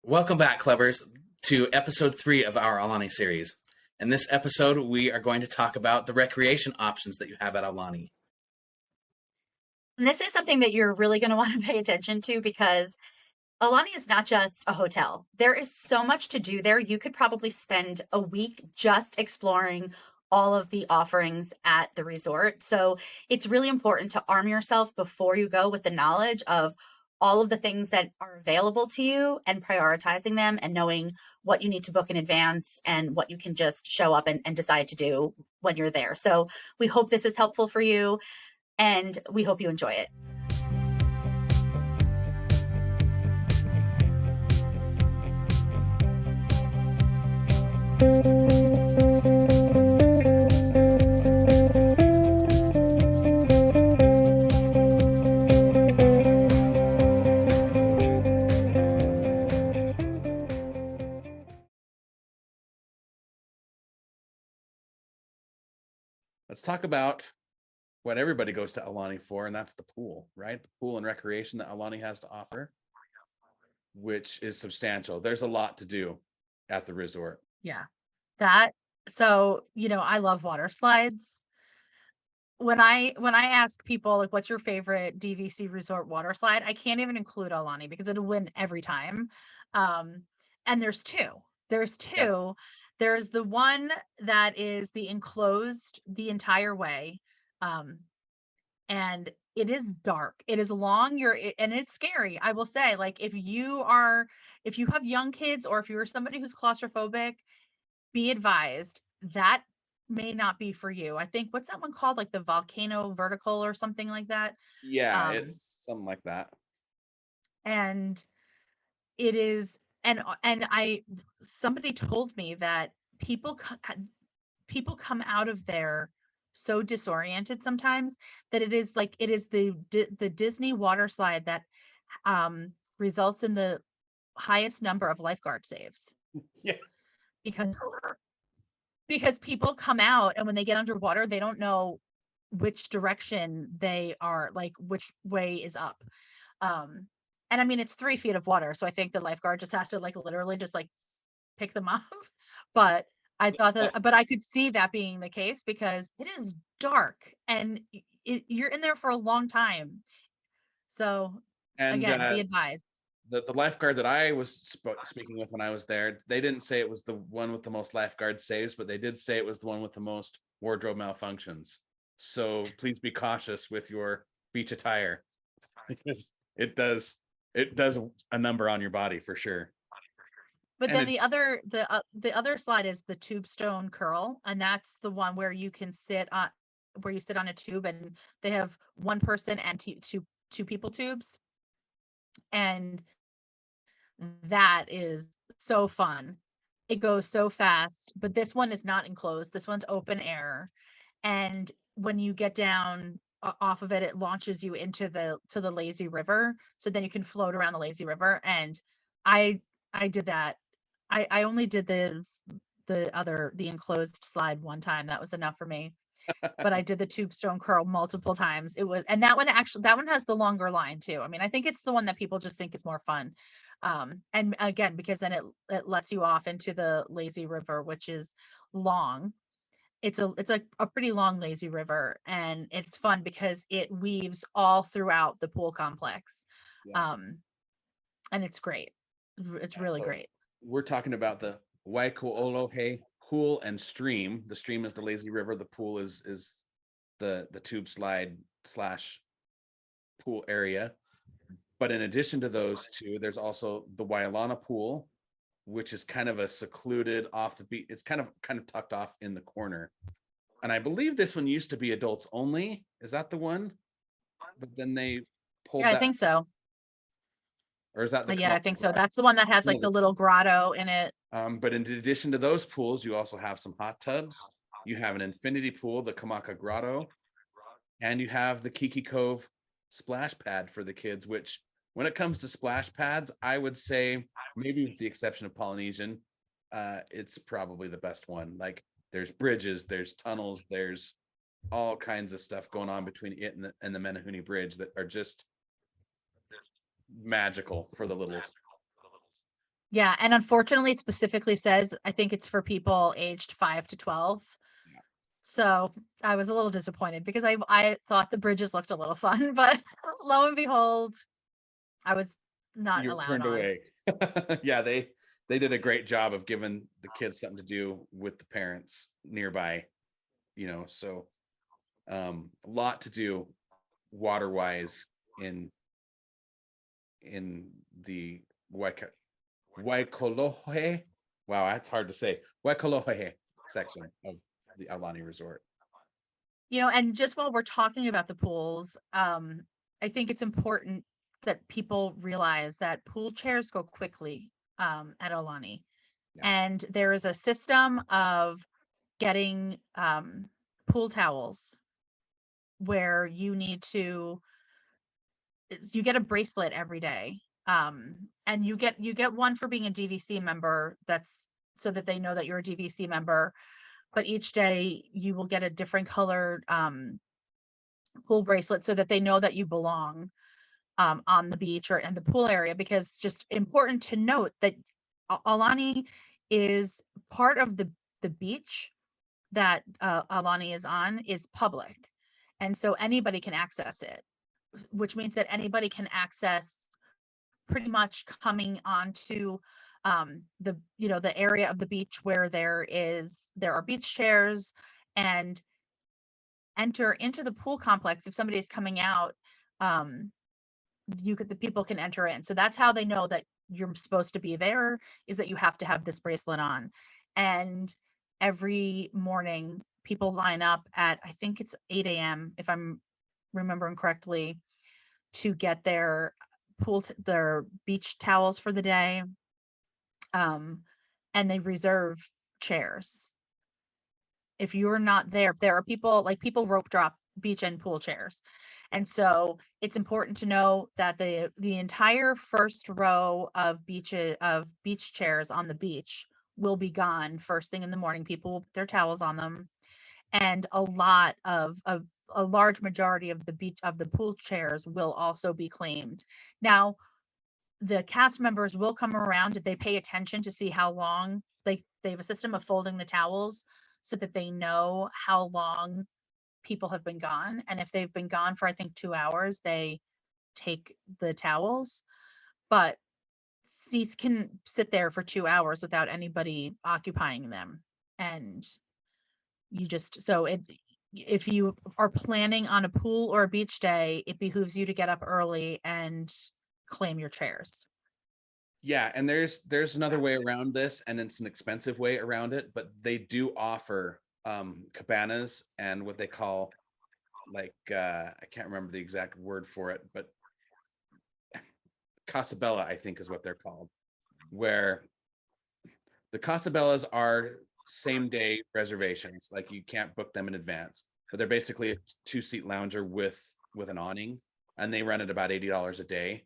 Welcome back, Clubbers, to episode 3 of our Aulani series. In this episode, we are going to talk about the recreation options that you have at Aulani. And this is something that you're really going to want to pay attention to because Aulani is not just a hotel. There is so much to do there. You could probably spend a week just exploring all of the offerings at the resort. So it's really important to arm yourself before you go with the knowledge of all of the things that are available to you and prioritizing them and knowing what you need to book in advance and what you can just show up and decide to do when you're there. So we hope this is helpful for you and we hope you enjoy it. Let's talk about what everybody goes to Aulani for, and that's the pool, right? The pool and recreation that Aulani has to offer, which is substantial. There's a lot to do at the resort. Yeah. I love water slides. When I ask people like what's your favorite DVC resort water slide, I can't even include Aulani because it'll win every time. And there's two. There's two. Yes. There's the one that is the enclosed the entire way. And it is dark. It is long. And it's scary. I will say, like, if you have young kids or if you're somebody who's claustrophobic, be advised that may not be for you. I think what's that one called? Like the volcano vertical or something like that. Yeah, it's something like that. And it is, and somebody told me that people come out of there so disoriented sometimes that it is the Disney water slide that results in the highest number of lifeguard saves. Yeah. Because people come out and when they get underwater, they don't know which direction they are, like which way is up. And I mean, it's 3 feet of water. So I think the lifeguard just has to literally just pick them up. But I could see that being the case because it is dark and you're in there for a long time. So And again, be advised. The lifeguard that I was speaking with when I was there, they didn't say it was the one with the most lifeguard saves, but they did say it was the one with the most wardrobe malfunctions. So please be cautious with your beach attire because it does a number on your body for sure. But then the other slide is the tube stone curl, and that's the one where you can sit on a tube, and they have one person and two people tubes, and that is so fun. It goes so fast, but this one is not enclosed. This one's open air, and when you get down off of it, it launches you into the lazy river. So then you can float around the lazy river, and I did that. I only did the enclosed slide one time. That was enough for me. But I did the tube stone curl multiple times. And that one has the longer line too. I mean, I think it's the one that people just think is more fun. And again, because then it lets you off into the lazy river, which is long. It's a pretty long lazy river, and it's fun because it weaves all throughout the pool complex. Yeah. And it's great. It's really great. We're talking about the Waikuolohe pool and stream. The stream is the lazy river. The pool is the tube slide / pool area. But in addition to those two, there's also the Wailana pool, which is kind of a secluded off the beach. It's kind of tucked off in the corner. And I believe this one used to be adults only. Is that the one? But then they pulled that. I think so. Or is that the I think so. That's the one that has the little grotto in it. But in addition to those pools, you also have some hot tubs. You have an infinity pool, the Kamaka Grotto, and you have the Kiki Cove splash pad for the kids, which when it comes to splash pads, I would say, maybe with the exception of Polynesian, it's probably the best one. Like there's bridges, there's tunnels, there's all kinds of stuff going on between it and the Menehune Bridge that are just magical for the littles. Yeah, and unfortunately, it specifically says, I think it's for people aged 5 to 12. Yeah. So I was a little disappointed because I thought the bridges looked a little fun, but lo and behold, I was not You're allowed turned on. away. Yeah, they did a great job of giving the kids something to do with the parents nearby, you know, so a lot to do water wise in the Waikolohe. Wow, that's hard to say. Waikolohe section of the Aulani Resort. And just while we're talking about the pools, I think it's important that people realize that pool chairs go quickly at Aulani. Yeah. And there is a system of getting pool towels where you get a bracelet every day. And you get one for being a DVC member, that's so that they know that you're a DVC member, but each day you will get a different colored pool bracelet so that they know that you belong on the beach or in the pool area, because it's just important to note that Aulani is part of the beach that Aulani is on is public. And so anybody can access it, which means that anybody can access pretty much coming onto the area of the beach where there are beach chairs, and enter into the pool complex. If somebody is coming out, the people can enter in. So that's how they know that you're supposed to be there, is that you have to have this bracelet on. And every morning people line up at, I think it's 8 a.m. if I'm remembering correctly, to get their their beach towels for the day. And they reserve chairs. If you're not there, there are people rope drop beach and pool chairs. And so it's important to know that the entire first row of beach chairs on the beach will be gone first thing in the morning. People will put their towels on them, and a large majority of the pool chairs will also be claimed. Now, the cast members will come around. They pay attention to see how long they have a system of folding the towels so that they know how long people have been gone. And if they've been gone for, I think, 2 hours, they take the towels. But seats can sit there for 2 hours without anybody occupying them. And if you are planning on a pool or a beach day, it behooves you to get up early and claim your chairs. Yeah, and there's another way around this, and it's an expensive way around it, but they do offer cabanas and what they call, like, I can't remember the exact word for it, but Casabella, I think, is what they're called, where the Casabellas are same day reservations. Like, you can't book them in advance, but they're basically a 2-seat lounger with an awning, and they run at about $80 a day.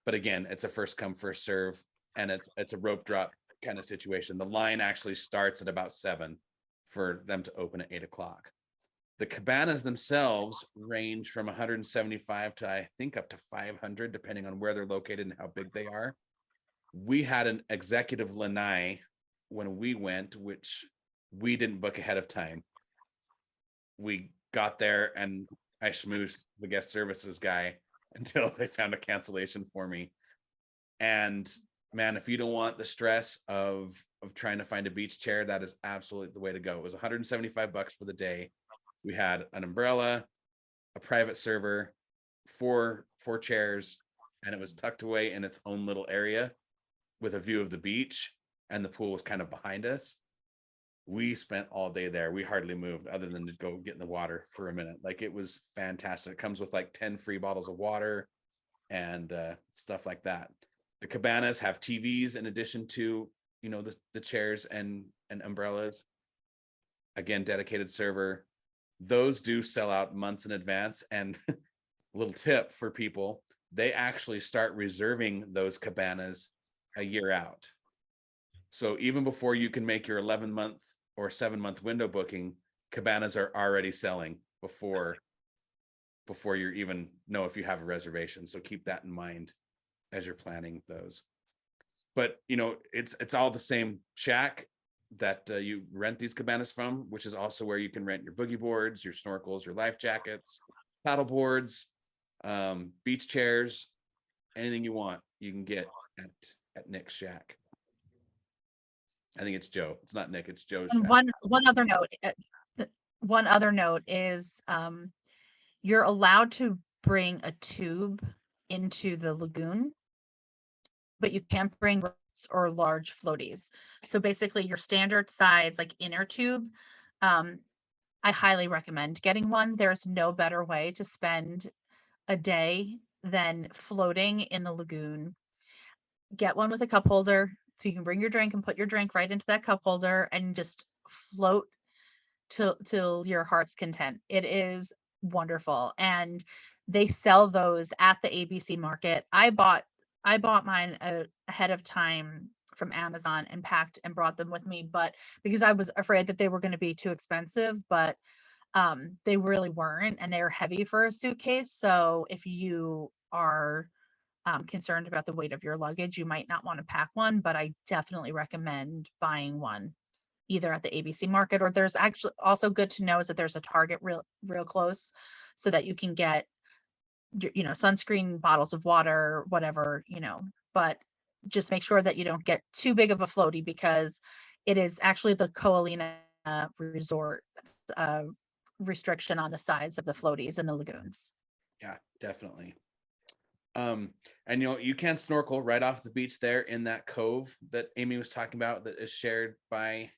But again, it's a first come first serve, and it's a rope drop kind of situation. The line actually starts at about 7 for them to open at 8 o'clock. The cabanas themselves range from 175 to, I think, up to 500, depending on where they're located and how big they are. We had an executive lanai when we went, which we didn't book ahead of time. We got there and I schmoozed the guest services guy until they found a cancellation for me. And man, if you don't want the stress of trying to find a beach chair, that is absolutely the way to go. It was $175 for the day. We had an umbrella, a private server, four chairs, and it was tucked away in its own little area with a view of the beach, and the pool was kind of behind us. We spent all day there. We hardly moved other than to go get in the water for a minute. Like, it was fantastic. It comes with like 10 free bottles of water and stuff like that. The cabanas have TVs in addition to, the chairs and umbrellas. Again, dedicated server. Those do sell out months in advance. And little tip for people, they actually start reserving those cabanas a year out. So even before you can make your 11-month or 7-month window booking, cabanas are already selling before you even know if you have a reservation. So keep that in mind as you're planning those. but it's all the same shack that you rent these cabanas from, which is also where you can rent your boogie boards, your snorkels, your life jackets, paddle boards, beach chairs, anything you want, you can get at Nick's shack. I think it's Joe. It's not Nick, it's Joe's And shack. one other note is you're allowed to bring a tube into the lagoon, but you can't bring boats or large floaties. So basically your standard size, like inner tube, I highly recommend getting one. There's no better way to spend a day than floating in the lagoon. Get one with a cup holder so you can bring your drink and put your drink right into that cup holder and just float till your heart's content. It is wonderful. And they sell those at the ABC market. I bought mine ahead of time from Amazon and packed and brought them with me, but because I was afraid that they were going to be too expensive, but they really weren't, and they were heavy for a suitcase. So if you are concerned about the weight of your luggage, you might not want to pack one, but I definitely recommend buying one either at the ABC market, or there's actually also good to know is that there's a Target real close so that you can get sunscreen, bottles of water, whatever, but just make sure that you don't get too big of a floaty, because it is actually the Koalina resort restriction on the size of the floaties in the lagoons. Yeah, definitely. And you can snorkel right off the beach there in that cove that Amy was talking about that is shared by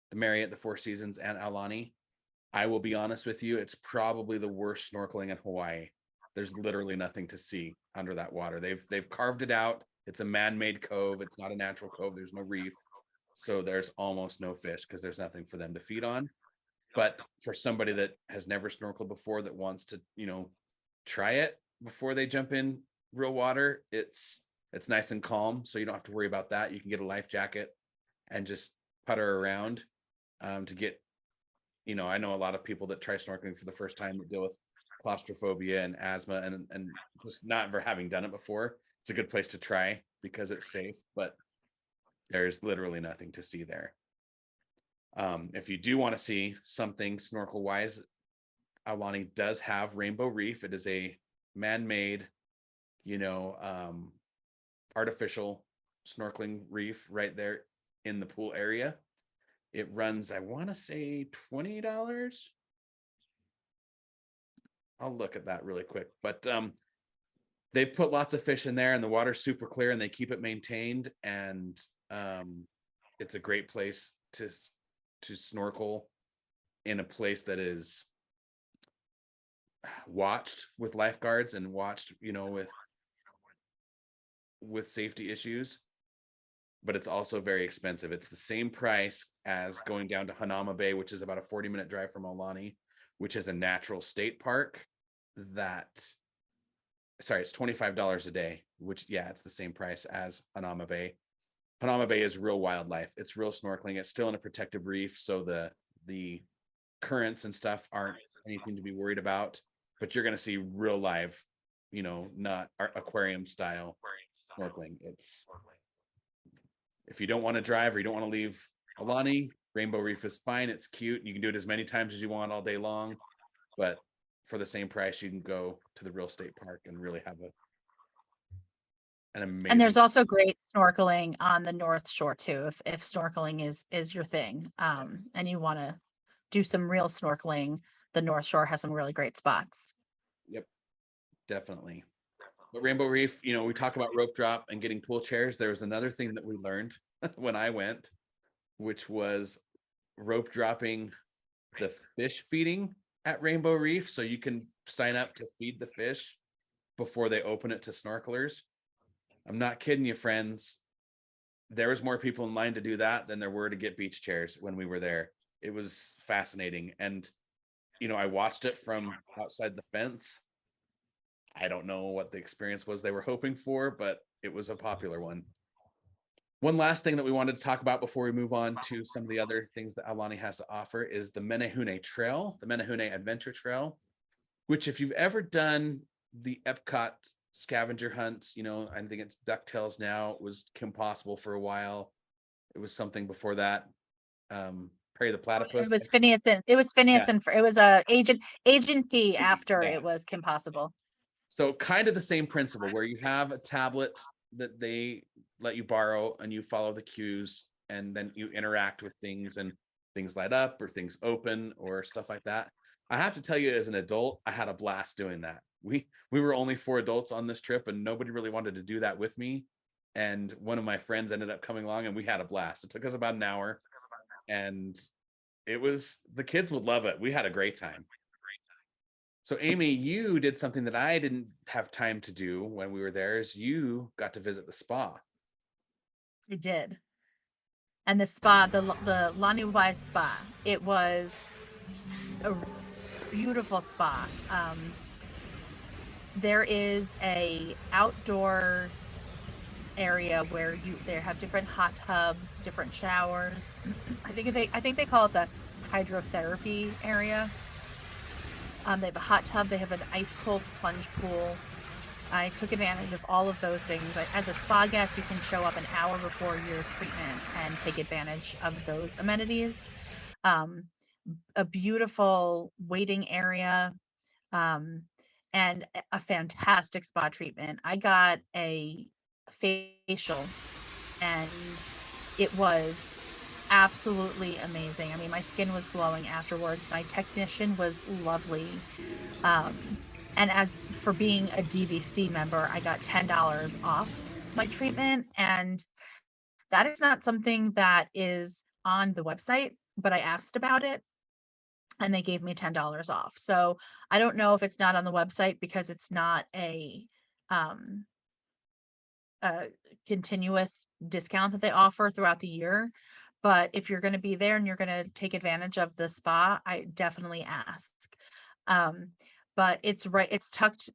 the Marriott, the Four Seasons, and Aulani. I will be honest with you, it's probably the worst snorkeling in Hawaii. There's literally nothing to see under that water. They've carved it out. It's a man-made cove. It's not a natural cove. There's no reef. So there's almost no fish because there's nothing for them to feed on. But for somebody that has never snorkeled before, that wants to, try it before they jump in real water, it's nice and calm. So you don't have to worry about that. You can get a life jacket and just putter around to get, I know a lot of people that try snorkeling for the first time that deal with claustrophobia and asthma and just not ever having done it before. It's a good place to try because it's safe, but there's literally nothing to see there. If you do want to see something snorkel wise, Aulani does have Rainbow Reef. It is a man-made, artificial snorkeling reef right there in the pool area. It runs, I want to say $20. I'll look at that really quick, but they put lots of fish in there and the water's super clear and they keep it maintained, and it's a great place to snorkel in a place that is watched with lifeguards and watched, with safety issues, but it's also very expensive. It's the same price as going down to Hanama Bay, which is about a 40-minute drive from Aulani, which is a natural state park it's $25 a day, which, yeah, it's the same price as Hanama Bay. Hanama Bay is real wildlife. It's real snorkeling. It's still in a protected reef, so the currents and stuff aren't anything to be worried about, but you're going to see real live, not aquarium style snorkeling. It's, if you don't want to drive or you don't want to leave Aulani, Rainbow Reef is fine. It's cute. You can do it as many times as you want all day long, but for the same price, you can go to the real state park and really have an amazing. And there's also great snorkeling on the North Shore too, if snorkeling is your thing, Yes. and you want to do some real snorkeling. The North Shore has some really great spots. Yep, definitely. But Rainbow Reef, we talk about rope drop and getting pool chairs. There was another thing that we learned when I went, which was rope dropping the fish feeding at Rainbow Reef. So you can sign up to feed the fish before they open it to snorkelers. I'm not kidding you, friends. There was more people in line to do that than there were to get beach chairs when we were there. It was fascinating. And, I watched it from outside the fence. I don't know what the experience was they were hoping for, but it was a popular one. One last thing that we wanted to talk about before we move on to some of the other things that Aulani has to offer is the Menehune Trail, the Menehune Adventure Trail, which if you've ever done the Epcot scavenger hunts. You know, I think it's DuckTales now. It was Kim Possible for a while. It was something before that. Perry the Platypus. It was Phineas and it was Yeah. Phineas and it was Agent P after Yeah. it was Kim Possible. So kind of the same principle where you have a tablet that they let you borrow and you follow the cues and then you interact with things and things light up or things open or stuff like that. I have to tell you, as an adult, I had a blast doing that. We were only 4 adults on this trip and nobody really wanted to do that with me. And one of my friends ended up coming along and we had a blast. It took us about an hour and the kids would love it. We had a great time. So Amy, you did something that I didn't have time to do when we were there, is you got to visit the spa. I did. And the spa, the Lani Wai spa, it was a beautiful spa. There is a outdoor area where they have different hot tubs, different showers. I think they call it the hydrotherapy area. They have a hot tub. They have an ice cold plunge pool. I took advantage of all of those things. As a spa guest, you can show up an hour before your treatment and take advantage of those amenities. A beautiful waiting area, and a fantastic spa treatment. I got a facial and it was absolutely amazing. I mean, my skin was glowing afterwards. My technician was lovely. And as for being a DVC member, I got $10 off my treatment. And that is not something that is on the website, but I asked about it and they gave me $10 off. So I don't know if it's not on the website because it's not a continuous discount that they offer throughout the year. But if you're going to be there and you're going to take advantage of the spa, I definitely ask. But it's tucked,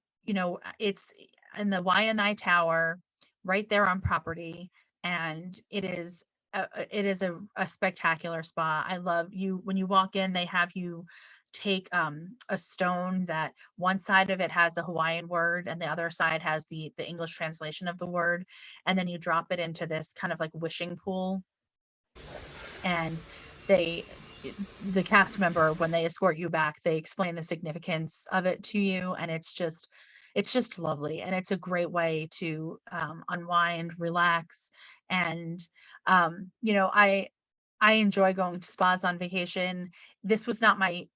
it's in the YNI Tower right there on property. And it is a spectacular spa. I love you. When you walk in, they have you take a stone that one side of it has the Hawaiian word and the other side has the English translation of the word. And then you drop it into this kind of like wishing pool. And the cast member, when they escort you back, they explain the significance of it to you. And it's just lovely. And it's a great way to unwind, relax. And, I enjoy going to spas on vacation. This was not my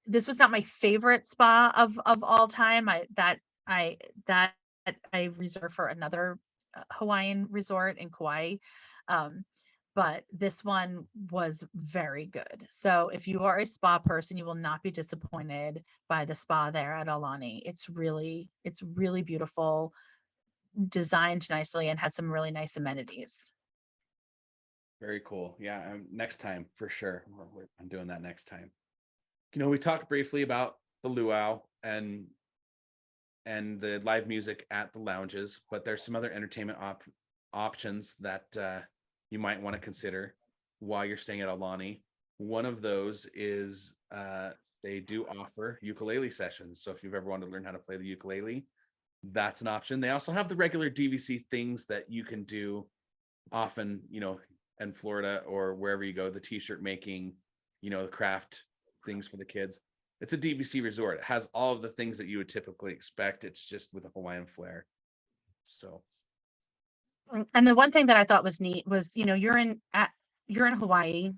favorite spa of all time. I reserve for another Hawaiian resort in Kauai. But this one was very good. So if you are a spa person, you will not be disappointed by the spa there at Aulani. It's really beautiful, designed nicely, and has some really nice amenities. Very cool. Yeah, next time for sure. I'm doing that next time. We talked briefly about the luau and the live music at the lounges, but there's some other entertainment options that you might want to consider while you're staying at Aulani. One of those is they do offer ukulele sessions. So if you've ever wanted to learn how to play the ukulele, that's an option. They also have the regular DVC things that you can do often, in Florida or wherever you go, the t-shirt making, the craft things for the kids. It's a DVC resort. It has all of the things that you would typically expect. It's just with a Hawaiian flair. So. And the one thing that I thought was neat was, you're in Hawaii.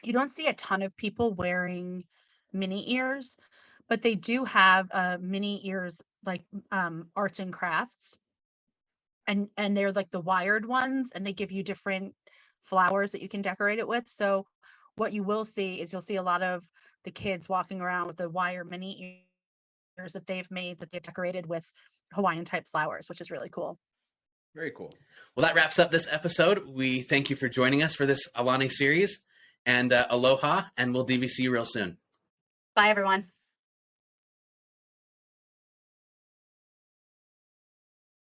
You don't see a ton of people wearing mini ears, but they do have mini ears like arts and crafts. And they're like the wired ones, and they give you different flowers that you can decorate it with. So what you will see is you'll see a lot of the kids walking around with the wire mini ears that they've made, that they've decorated with Hawaiian type flowers, which is really cool. Very cool. Well, that wraps up this episode. We thank you for joining us for this Aulani series, and aloha, and we'll DVC you real soon. Bye, everyone.